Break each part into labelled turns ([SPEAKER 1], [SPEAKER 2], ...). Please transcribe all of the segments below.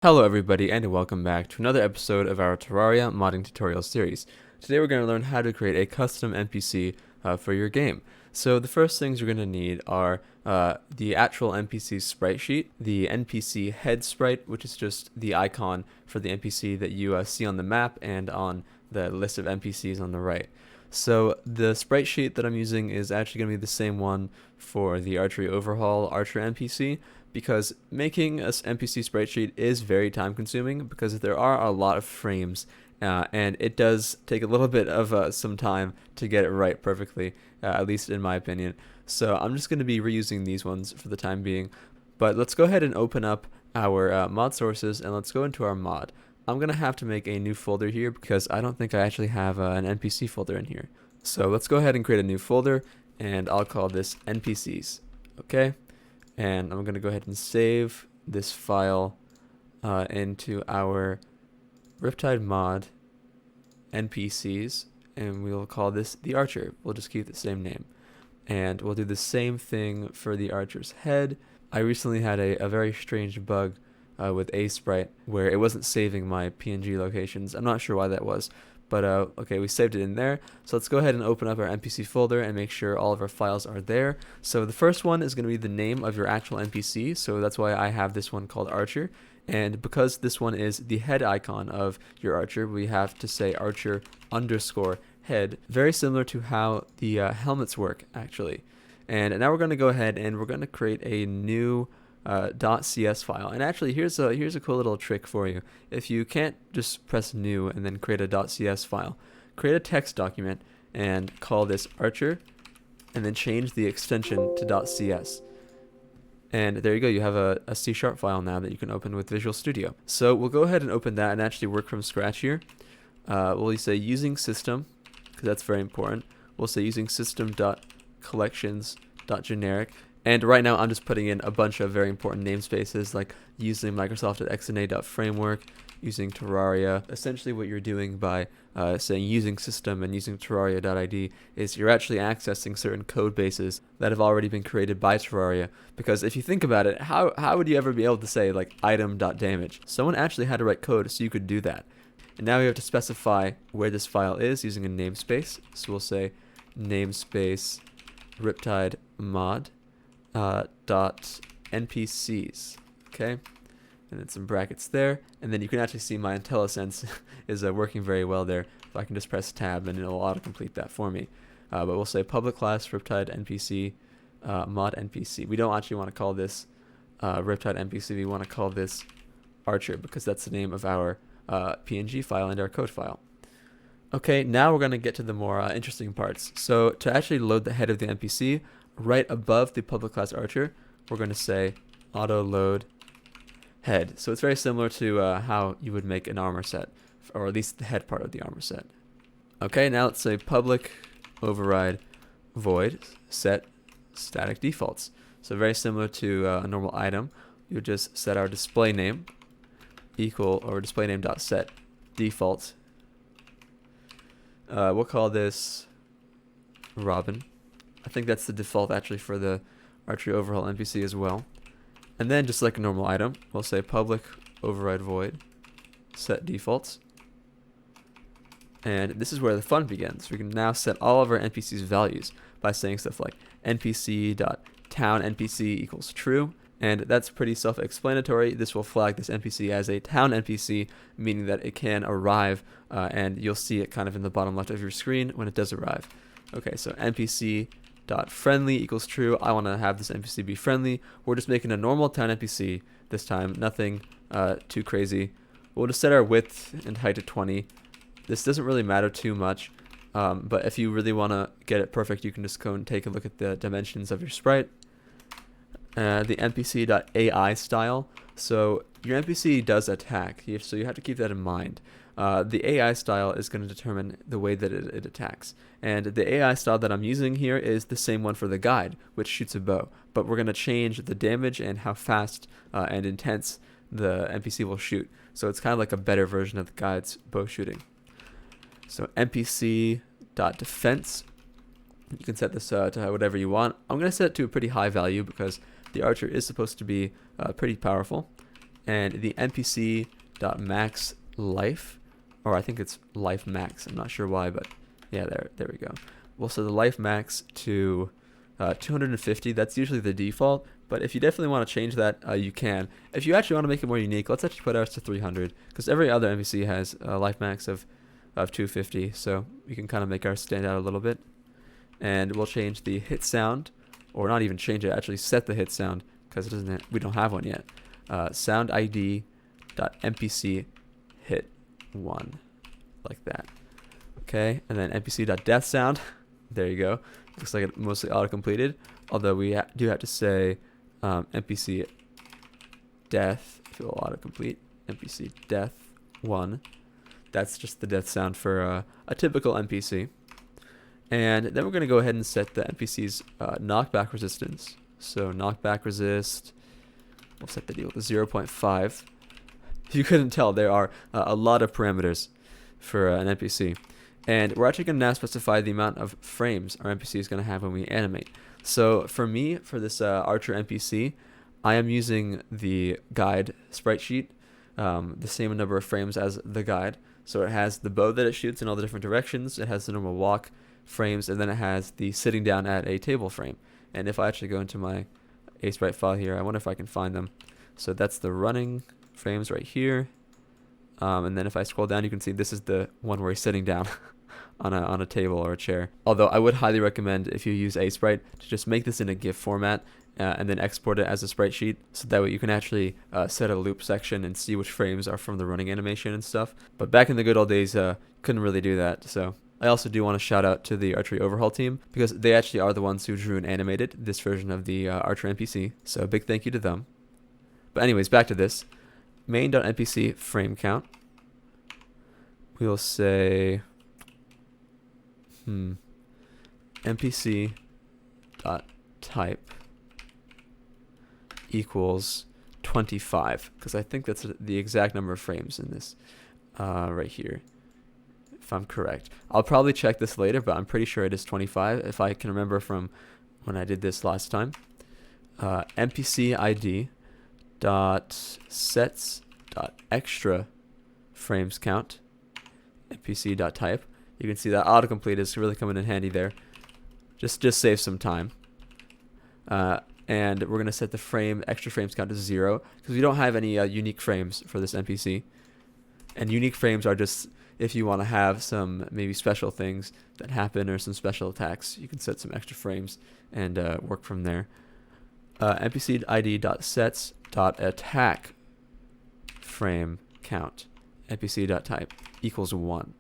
[SPEAKER 1] Hello everybody and welcome back to another episode of our Terraria modding tutorial series. Today we're going to learn how to create a custom NPC for your game. So the first things you're going to need are the actual NPC sprite sheet, the NPC head sprite, which is just the icon for the NPC that you see on the map and on the list of NPCs on the right. So the sprite sheet that I'm using is actually going to be the same one for the Archery Overhaul Archer NPC, because making an NPC sprite sheet is very time consuming because there are a lot of frames and it does take a little bit of some time to get it right perfectly, at least in my opinion. So I'm just going to be reusing these ones for the time being. But let's go ahead and open up our mod sources and let's go into our mod. I'm going to have to make a new folder here because I don't think I actually have an NPC folder in here. So let's go ahead and create a new folder and I'll call this NPCs. Okay. And I'm going to go ahead and save this file into our Riptide mod NPCs, and we'll call this the Archer. We'll just keep the same name. And we'll do the same thing for the Archer's head. I recently had a very strange bug with a sprite where it wasn't saving my PNG locations. I'm not sure why that was. But okay, we saved it in there. So let's go ahead and open up our NPC folder and make sure all of our files are there. So the first one is going to be the name of your actual NPC. So that's why I have this one called Archer. And because this one is the head icon of your Archer, we have to say Archer underscore head. Very similar to how the helmets work, actually. And now we're going to go ahead and we're going to create a new .cs file. And actually, here's a cool little trick for you. If you can't just press new and then create a .cs file, create a text document and call this Archer, and then change the extension to .cs. And there you go. You have a C# file now that you can open with Visual Studio. So we'll go ahead and open that and actually work from scratch here. We'll say using system, because that's very important. We'll say using system.collections.generic. And right now I'm just putting in a bunch of very important namespaces like using Microsoft XNA.framework, using Terraria. Essentially what you're doing by saying using system and using Terraria.id is you're actually accessing certain code bases that have already been created by Terraria. Because if you think about it, how would you ever be able to say like item.damage? Someone actually had to write code so you could do that. And now we have to specify where this file is using a namespace. So we'll say namespace riptide mod dot NPCs, okay, and then some brackets there, and then you can actually see my IntelliSense is working very well there. If I can just press tab and it'll autocomplete that for me. But we'll say public class Riptide NPC mod NPC. We don't actually want to call this Riptide NPC. We want to call this Archer because that's the name of our PNG file and our code file. Okay, now we're going to get to the more interesting parts. So to actually load the head of the NPC, right above the public class Archer, we're going to say auto load head. So it's very similar to how you would make an armor set, or at least the head part of the armor set. Okay, now let's say public override void set static defaults. So very similar to a normal item, you just set our display name equal or display name dot set default. We'll call this Robin. I think that's the default actually for the Archery Overhaul NPC as well. And then just like a normal item, we'll say public override void set defaults. And this is where the fun begins. We can now set all of our NPC's values by saying stuff like npc.town NPC equals true. And that's pretty self-explanatory. This will flag this NPC as a town NPC, meaning that it can arrive, and you'll see it kind of in the bottom left of your screen when it does arrive. Okay, so npc.friendly equals true. I want to have this NPC be friendly. We're just making a normal town NPC this time, nothing too crazy. We'll just set our width and height to 20. This doesn't really matter too much, but if you really want to get it perfect, you can just go and take a look at the dimensions of your sprite. The npc.ai style. So your NPC does attack, so you have to keep that in mind. The AI style is going to determine the way that it attacks. And the AI style that I'm using here is the same one for the guide, which shoots a bow. But we're going to change the damage and how fast and intense the NPC will shoot. So it's kind of like a better version of the guide's bow shooting. So npc.defense. You can set this to whatever you want. I'm going to set it to a pretty high value because the Archer is supposed to be pretty powerful. and the NPC.max life, or I think it's life max. I'm not sure why, but yeah, there we go. We'll set the life max to 250. That's usually the default, but if you definitely want to change that, you can. If you actually want to make it more unique, let's actually put ours to 300, because every other NPC has a life max of 250, so we can kind of make ours stand out a little bit. And we'll change the hit sound, or not even change it, actually set the hit sound, because we don't have one yet. Sound ID dot NPC hit 1, like that. Okay, and then NPC dot death sound. There you go. Looks like it mostly auto-completed, although we do have to say NPC death, if it will autocomplete. NPC death 1. That's just the death sound for a typical NPC. And then we're going to go ahead and set the NPC's knockback resistance. So knockback resist, we'll set the deal to 0.5. If you couldn't tell, there are a lot of parameters for an NPC. And we're actually going to now specify the amount of frames our NPC is going to have when we animate. So for me, for this Archer NPC, I am using the guide sprite sheet, the same number of frames as the guide. So it has the bow that it shoots in all the different directions, it has the normal walk frames, and then it has the sitting down at a table frame. And if I actually go into my sprite file here, I wonder if I can find them. So that's the running frames right here. And then if I scroll down, you can see this is the one where he's sitting down on a table or a chair. Although I would highly recommend, if you use sprite, to just make this in a GIF format and then export it as a sprite sheet, so that way you can actually set a loop section and see which frames are from the running animation and stuff. But back in the good old days, couldn't really do that. So I also do want to shout out to the Archery Overhaul team, because they actually are the ones who drew and animated this version of the Archer NPC. So a big thank you to them. But anyways, back to this. Main.npc frame count. We'll say npc dot type equals 25, because I think that's the exact number of frames in this right here, if I'm correct. I'll probably check this later, but I'm pretty sure it is 25 if I can remember from when I did this last time. npc id dot sets dot extra frames count, npc dot type. You can see that autocomplete is really coming in handy there. Just save some time. And we're going to set the extra frames count to 0, because we don't have any unique frames for this NPC. And unique frames are just if you want to have some maybe special things that happen or some special attacks. You can set some extra frames and work from there. NPC id.sets.attack frame count, npc.type equals 1.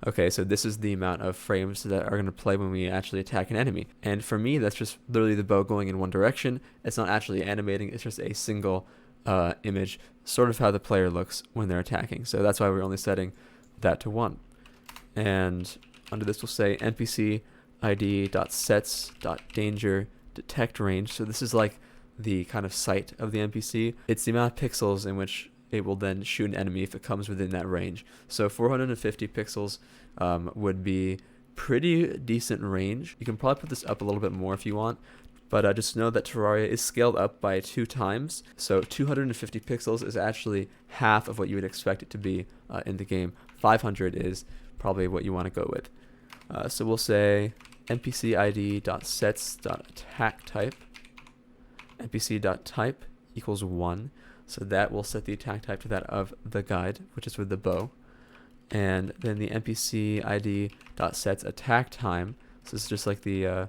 [SPEAKER 1] Okay, so this is the amount of frames that are going to play when we actually attack an enemy. And for me, that's just literally the bow going in one direction. It's not actually animating, it's just a single image, sort of how the player looks when they're attacking. So that's why we're only setting that to 1. And under this we'll say npc id.sets.danger detect range. So this is like the kind of sight of the NPC. It's the amount of pixels in which it will then shoot an enemy if it comes within that range. So 450 pixels would be pretty decent range. You can probably put this up a little bit more if you want, but just know that Terraria is scaled up by 2 times. So 250 pixels is actually half of what you would expect it to be in the game. 500 is probably what you want to go with. So we'll say npc.id.sets.attack type, npc.type equals 1. So that will set the attack type to that of the guide, which is with the bow. And then the npc id.sets attack time. So this is just like the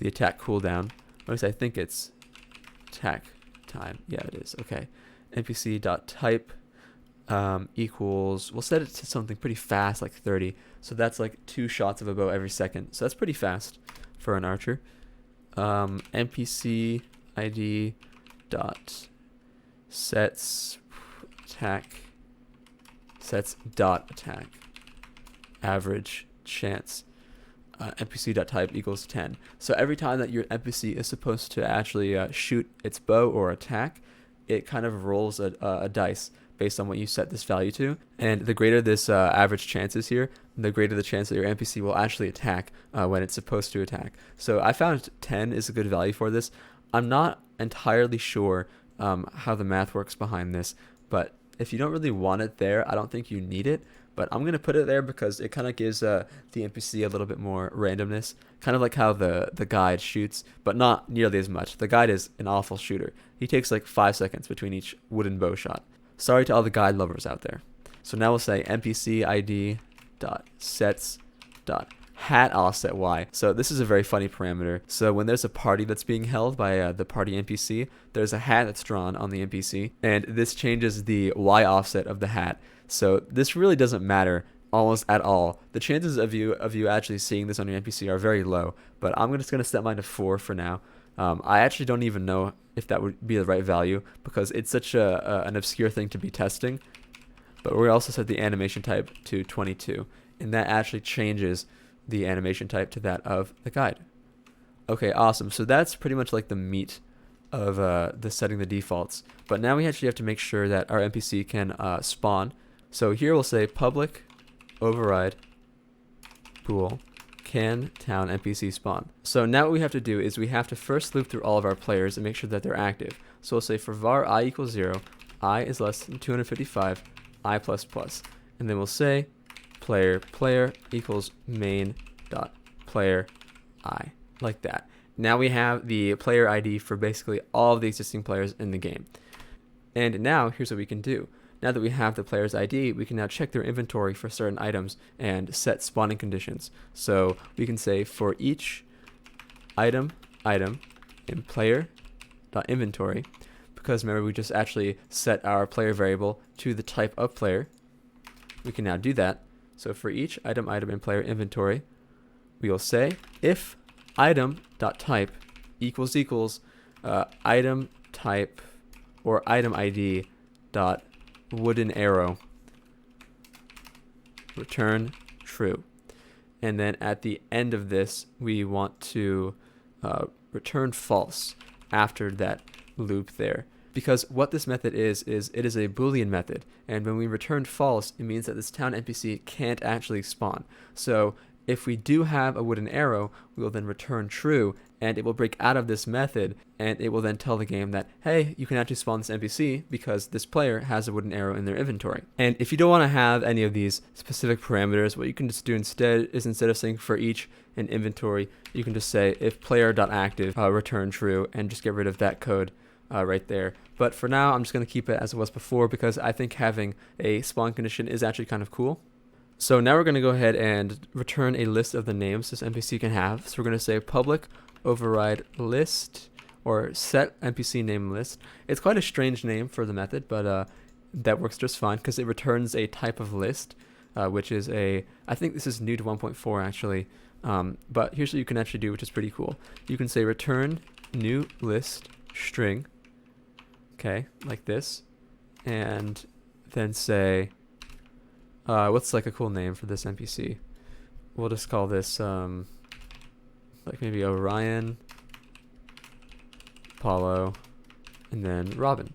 [SPEAKER 1] attack cooldown. At least I think it's attack time. Yeah, it is. Okay. npc.type equals, we'll set it to something pretty fast, like 30. So that's like 2 shots of a bow every second. So that's pretty fast for an archer. npc id dot sets dot attack average chance npc.type equals 10. So every time that your NPC is supposed to actually shoot its bow or attack, it kind of rolls a dice based on what you set this value to. And the greater this average chance is here, the greater the chance that your NPC will actually attack when it's supposed to attack. So I found 10 is a good value for this. I'm not entirely sure how the math works behind this, but if you don't really want it there, I don't think you need it. But I'm gonna put it there because it kind of gives the NPC a little bit more randomness, kind of like how the guide shoots, but not nearly as much. The guide is an awful shooter. He takes like 5 seconds between each wooden bow shot. Sorry to all the guide lovers out there. So now we'll say NPC ID dot sets dot hat offset y. So this is a very funny parameter. So when there's a party that's being held by the party NPC, there's a hat that's drawn on the NPC, and this changes the y offset of the hat. So this really doesn't matter almost at all. The chances of you actually seeing this on your NPC are very low, but I'm just gonna set mine to 4 for now. I actually don't even know if that would be the right value because it's such an obscure thing to be testing. But we also set the animation type to 22, and that actually changes the animation type to that of the guide. Okay, awesome. So that's pretty much like the meat of the setting the defaults. But now we actually have to make sure that our NPC can spawn. So here we'll say public override pool can town NPC spawn. So now what we have to do is we have to first loop through all of our players and make sure that they're active. So we'll say for var I equals 0, I is less than 255, I plus plus. And then we'll say player equals main dot player I, like that. Now we have the player ID for basically all of the existing players in the game. And now here's what we can do. Now that we have the player's ID, we can now check their inventory for certain items and set spawning conditions. So we can say for each item in player.inventory, because remember we just actually set our player variable to the type of player. We can now do that. So for each item in player inventory, we will say if item.type equals item type or item ID dot wooden arrow return true. And then at the end of this, we want to return false after that loop there. Because what this method is it is a Boolean method. And when we return false, it means that this town NPC can't actually spawn. So if we do have a wooden arrow, we will then return true, and it will break out of this method, and it will then tell the game that, hey, you can actually spawn this NPC because this player has a wooden arrow in their inventory. And if you don't want to have any of these specific parameters, what you can just do instead is instead of saying for each in inventory, you can just say if player.active return true and just get rid of that code right there. But for now, I'm just going to keep it as it was before because I think having a spawn condition is actually kind of cool. So now we're going to go ahead and return a list of the names this NPC can have. So we're going to say public override list or set NPC name list. It's quite a strange name for the method, but that works just fine because it returns a type of list, which is I think this is new to 1.4 actually. But here's what you can actually do, which is pretty cool. You can say return new list string, okay, like this, and then say, what's like a cool name for this NPC? We'll just call this like maybe Orion, Apollo, and then Robin.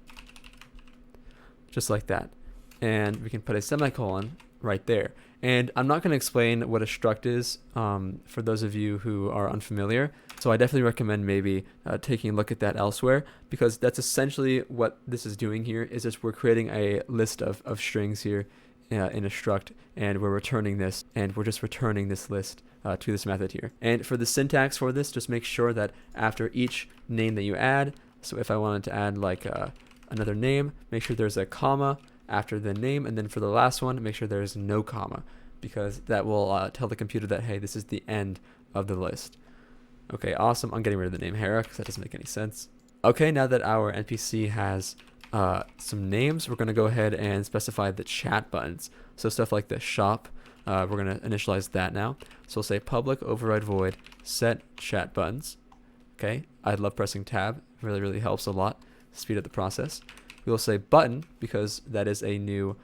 [SPEAKER 1] Just like that. And we can put a semicolon right there. And I'm not going to explain what a struct is for those of you who are unfamiliar. So I definitely recommend maybe taking a look at that elsewhere, because that's essentially what this is doing here, is just we're creating a list of strings here in a struct, and we're returning this, and we're just returning this list to this method here. And for the syntax for this, just make sure that after each name that you add, so if I wanted to add like another name, make sure there's a comma after the name, and then for the last one, make sure there's no comma, because that will tell the computer that, hey, this is the end of the list. Okay, awesome. I'm getting rid of the name Hera because that doesn't make any sense. Okay, now that our NPC has some names, we're going to go ahead and specify the chat buttons. So stuff like the shop, we're going to initialize that now. So we'll say public override void set chat buttons. Okay, I love pressing tab. It really helps a lot speed up the process. We will say button because that is a new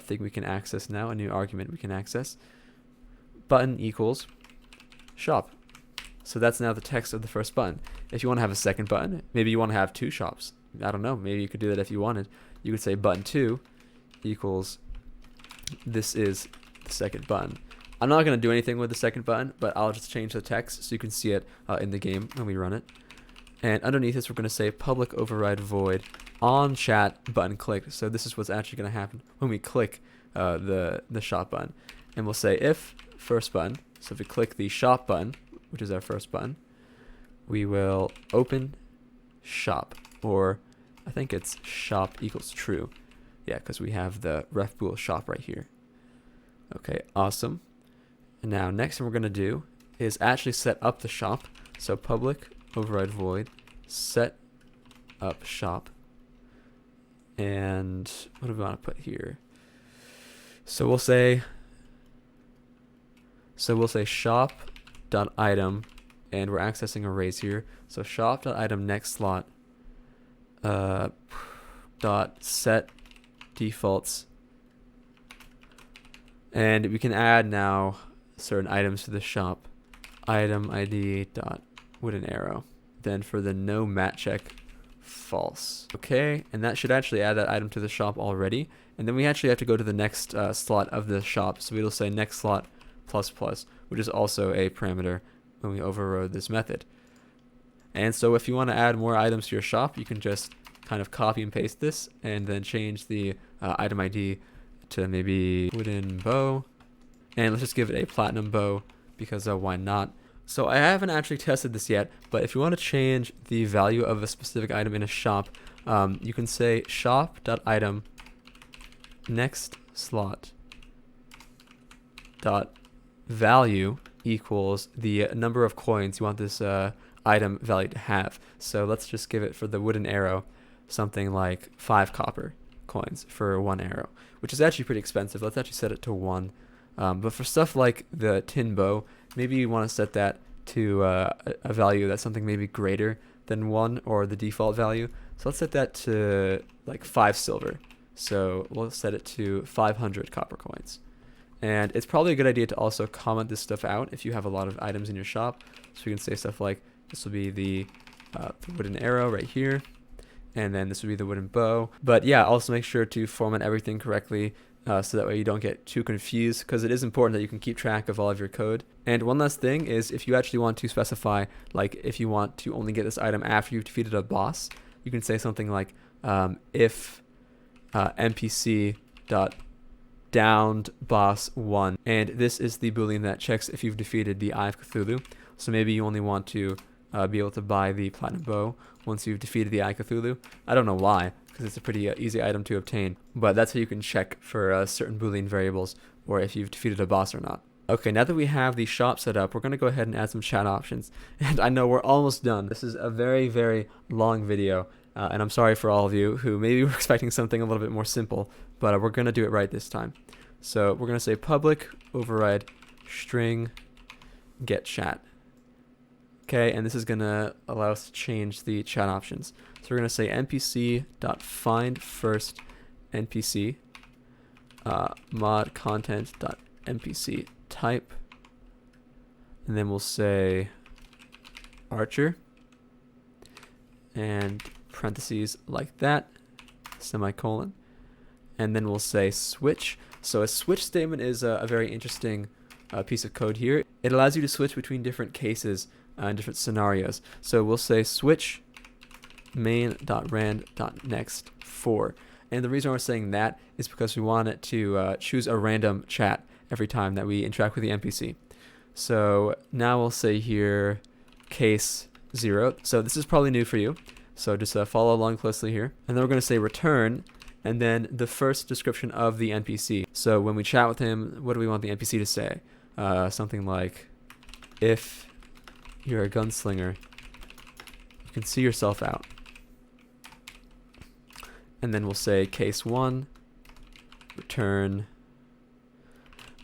[SPEAKER 1] thing we can access now, a new argument we can access. Button equals shop. So that's now the text of the first button. If you want to have a second button, maybe you want to have two shops. I don't know, maybe you could do that if you wanted. You could say button 2 equals this is the second button. I'm not going to do anything with the second button, but I'll just change the text so you can see it in the game when we run it. And underneath this, we're going to say public override void on chat button clicked. So this is what's actually going to happen when we click the shop button. And we'll say if first button. So if we click the shop button, which is our first button, we will open shop, or I think it's shop equals true. Yeah, because we have the ref bool shop right here. Okay, awesome. And now next thing we're going to do is actually set up the shop. So public override void set up shop. And what do we want to put here? So we'll say shop.item, and we're accessing arrays here. So shop.item next slot dot set defaults, and we can add now certain items to the shop. Item ID dot wooden arrow. Then for the no mat check, false. Okay, and that should actually add that item to the shop already. And then we actually have to go to the next slot of the shop. So it'll say next slot plus plus, which is also a parameter when we overrode this method. And so if you want to add more items to your shop, you can just kind of copy and paste this and then change the item ID to maybe wooden bow. And let's just give it a platinum bow because why not? So I haven't actually tested this yet, but if you want to change the value of a specific item in a shop, you can say shop.item next slot dot value equals the number of coins you want this item value to have. So let's just give it, for the wooden arrow, something like 5 copper coins for 1 arrow, which is actually pretty expensive. Let's actually set it to 1. But for stuff like the tin bow, maybe you want to set that to a value that's something maybe greater than 1 or the default value. So let's set that to like 5 silver. So we'll set it to 500 copper coins. And it's probably a good idea to also comment this stuff out if you have a lot of items in your shop. So you can say stuff like, this will be the wooden arrow right here, and then this will be the wooden bow. But yeah, also make sure to format everything correctly so that way you don't get too confused, because it is important that you can keep track of all of your code. And one last thing is, if you actually want to specify, like if you want to only get this item after you've defeated a boss, you can say something like if NPC dot downed boss 1, and this is the boolean that checks if you've defeated the Eye of Cthulhu. So maybe you only want to be able to buy the platinum bow once you've defeated the Eye of Cthulhu. I don't know why, because it's a pretty easy item to obtain, but that's how you can check for certain boolean variables, or if you've defeated a boss or not. Okay, now that we have the shop set up, we're going to go ahead and add some chat options. And I know we're almost done. This is a very, very long video, and I'm sorry for all of you who maybe were expecting something a little bit more simple, but we're going to do it right this time. So we're going to say public override string get chat. Okay, and this is going to allow us to change the chat options. So we're going to say npc.find first npc mod content.npc type, and then we'll say archer and parentheses like that, semicolon, and then we'll say switch. So a switch statement is a very interesting piece of code here. It allows you to switch between different cases and different scenarios. So we'll say switch main.rand.next for. And the reason we're saying that is because we want it to choose a random chat every time that we interact with the NPC. So now we'll say here case 0. So this is probably new for you. So just follow along closely here. And then we're going to say return, and then the first description of the NPC. So when we chat with him, what do we want the NPC to say? Something like, if you're a gunslinger, you can see yourself out. And then we'll say case 1, return,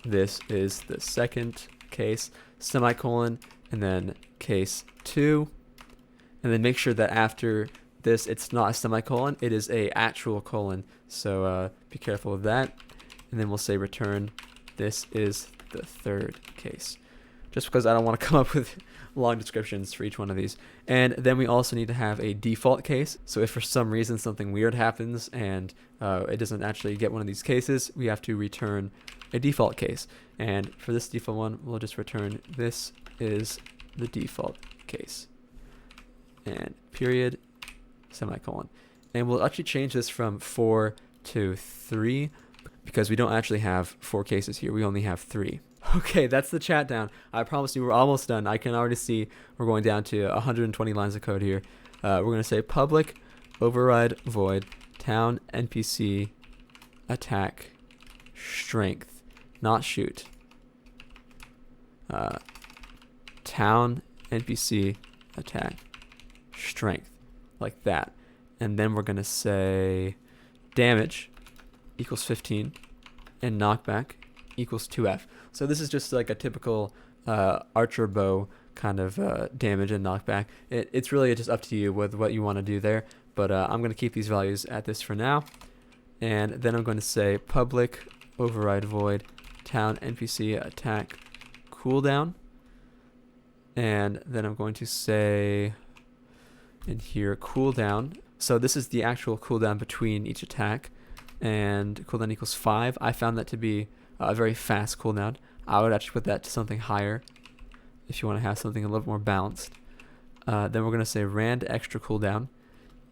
[SPEAKER 1] this is the second case, semicolon, and then case 2. And then make sure that after this, it's not a semicolon, it is a actual colon. So be careful of that. And then we'll say return, this is the third case. Just because I don't want to come up with long descriptions for each one of these. And then we also need to have a default case. So if for some reason something weird happens and it doesn't actually get one of these cases, we have to return a default case. And for this default one, we'll just return this is the default case. And period, semicolon. And we'll actually change this from 4 to 3 because we don't actually have 4 cases here. We only have 3. Okay, that's the chat down. I promise you we're almost done. I can already see we're going down to 120 lines of code here. We're going to say public override void town NPC attack strength, not shoot. Town NPC attack strength, like that. And then we're going to say damage equals 15 and knockback equals 2f. So this is just like a typical archer bow kind of damage and knockback. It's really just up to you with what you want to do there, but I'm going to keep these values at this for now. And then I'm going to say public override void town NPC attack cooldown. And then I'm going to say in here cooldown. So this is the actual cooldown between each attack, and cooldown equals 5. I found that to be a very fast cooldown. I would actually put that to something higher if you want to have something a little more balanced. Then we're going to say rand extra cooldown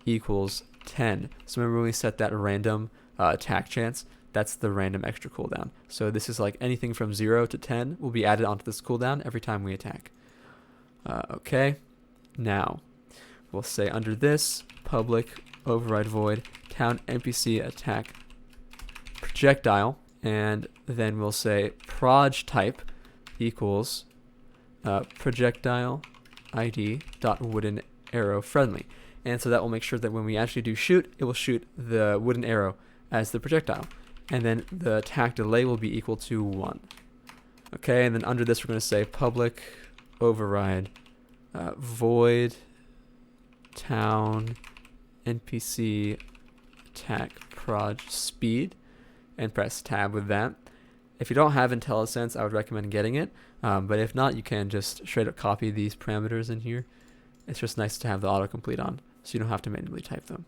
[SPEAKER 1] equals 10. So remember when we set that random attack chance, that's the random extra cooldown. So this is like anything from 0 to 10 will be added onto this cooldown every time we attack. Okay, now we'll say under this public override void town NPC attack projectile, and then we'll say proj type equals projectile ID dot wooden arrow friendly. And so that will make sure that when we actually do shoot, it will shoot the wooden arrow as the projectile. And then the attack delay will be equal to 1. Okay, and then under this we're going to say public override void town NPC attack proj speed, and press tab with that. If you don't have IntelliSense, I would recommend getting it, but if not, you can just straight up copy these parameters in here. It's just nice to have the autocomplete on, so you don't have to manually type them.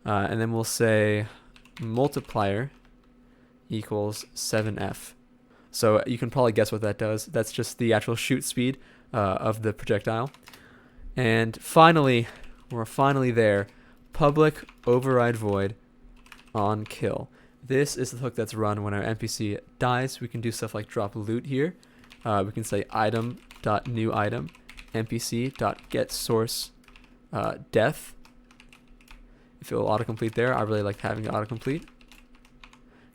[SPEAKER 1] And then we'll say multiplier equals 7f. So you can probably guess what that does. That's just the actual shoot speed of the projectile. And finally, we're finally there. Public override void on kill. This is the hook that's run when our NPC dies. We can do stuff like drop loot here. We can say item.new item npc.get source death. If it will autocomplete there, I really like having it autocomplete.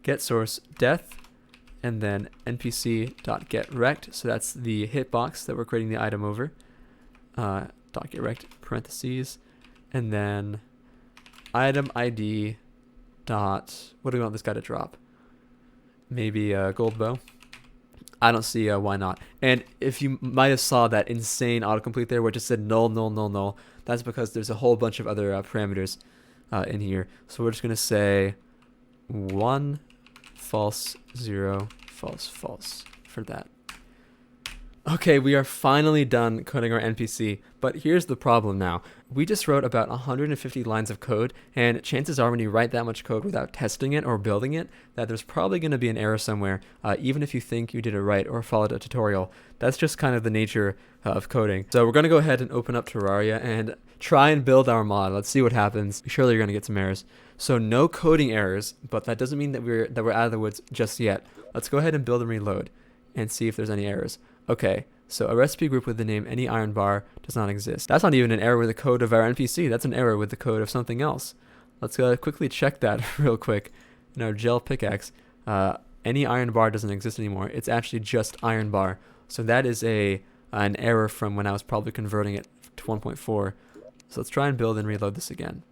[SPEAKER 1] Get source death, and then npc.get wrecked. So that's the hitbox that we're creating the item over. Dot get wrecked parentheses, and then item ID dot, what do we want this guy to drop? Maybe a gold bow. I don't see why not. And if you might have saw that insane autocomplete there where it just said null, null, null, null, that's because there's a whole bunch of other parameters in here. So we're just going to say 1, false, 0, false, false for that. Okay, we are finally done coding our NPC, but here's the problem now. We just wrote about 150 lines of code, and chances are when you write that much code without testing it or building it, that there's probably going to be an error somewhere, even if you think you did it right or followed a tutorial. That's just kind of the nature of coding. So we're going to go ahead and open up Terraria and try and build our mod. Let's see what happens. Surely you're going to get some errors. So no coding errors, but that doesn't mean that we're out of the woods just yet. Let's go ahead and build and reload and see if there's any errors. Okay, so a recipe group with the name any iron bar does not exist. That's not even an error with the code of our NPC. That's an error with the code of something else. Let's quickly check that real quick. In our gel pickaxe, any iron bar doesn't exist anymore. It's actually just iron bar. So that is an error from when I was probably converting it to 1.4. So let's try and build and reload this again.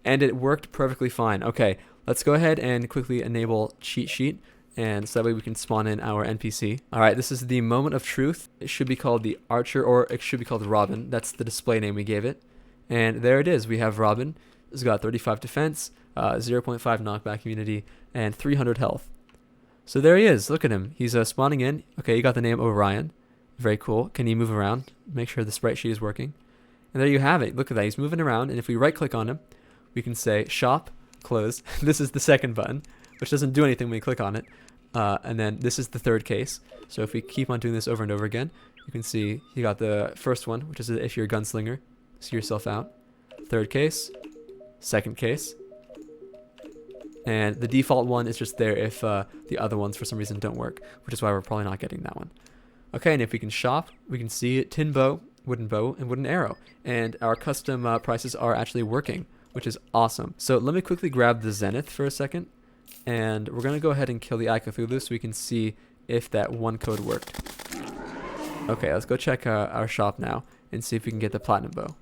[SPEAKER 1] And it worked perfectly fine. Okay, let's go ahead and quickly enable cheat sheet, and so that way we can spawn in our NPC. All right, this is the moment of truth. It should be called the Archer, or it should be called Robin. That's the display name we gave it. And there it is. We have Robin. It's got 35 defense, 0.5 knockback immunity, and 300 health. So there he is. Look at him. He's spawning in. Okay, you got the name Orion. Very cool. Can he move around? Make sure the sprite sheet is working. And there you have it. Look at that. He's moving around. And if we right click on him, we can say shop, close. This is the second button, which doesn't do anything when you click on it. And then this is the third case. So if we keep on doing this over and over again, you can see you got the first one, which is if you're a gunslinger, see yourself out. third case, second case, and the default one is just there if the other ones for some reason don't work, which is why we're probably not getting that one. Okay, and if we can shop, we can see tin bow, and wooden arrow, and our custom prices are actually working, which is awesome. So let me quickly grab the zenith for a second, and we're going to go ahead and kill the Eye Cthulhu so we can see if that one code worked. Okay, let's go check our shop now and see if we can get the platinum bow.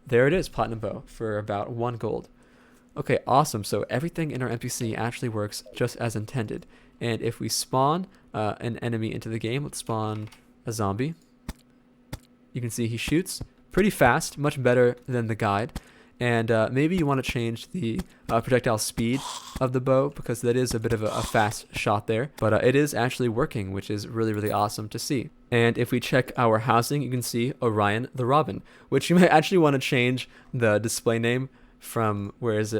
[SPEAKER 1] There it is, platinum bow, for about 1 gold. Okay, awesome. So everything in our NPC actually works just as intended. And if we spawn an enemy into the game, let's spawn a zombie. You can see he shoots pretty fast, much better than the guide. And maybe you want to change the projectile speed of the bow, because that is a bit of a fast shot there. But it is actually working, which is really, really awesome to see. And if we check our housing, you can see Orion the Robin, which you might actually want to change the display name from,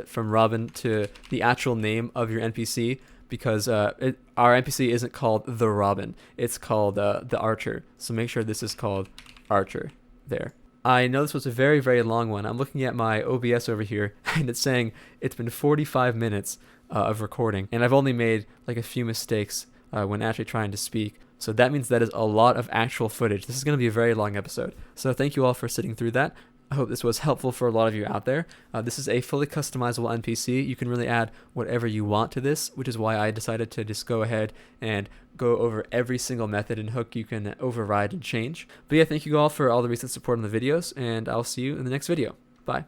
[SPEAKER 1] from Robin to the actual name of your NPC, because our NPC isn't called the Robin, it's called the Archer. So make sure this is called Archer there. I know this was a very, very long one. I'm looking at my OBS over here, and it's saying it's been 45 minutes of recording, and I've only made like a few mistakes when actually trying to speak. So that means that is a lot of actual footage. This is going to be a very long episode. So thank you all for sitting through that. I hope this was helpful for a lot of you out there. This is a fully customizable NPC. You can really add whatever you want to this, which is why I decided to just go ahead and go over every single method and hook you can override and change. But yeah, thank you all for all the recent support on the videos, and I'll see you in the next video. Bye.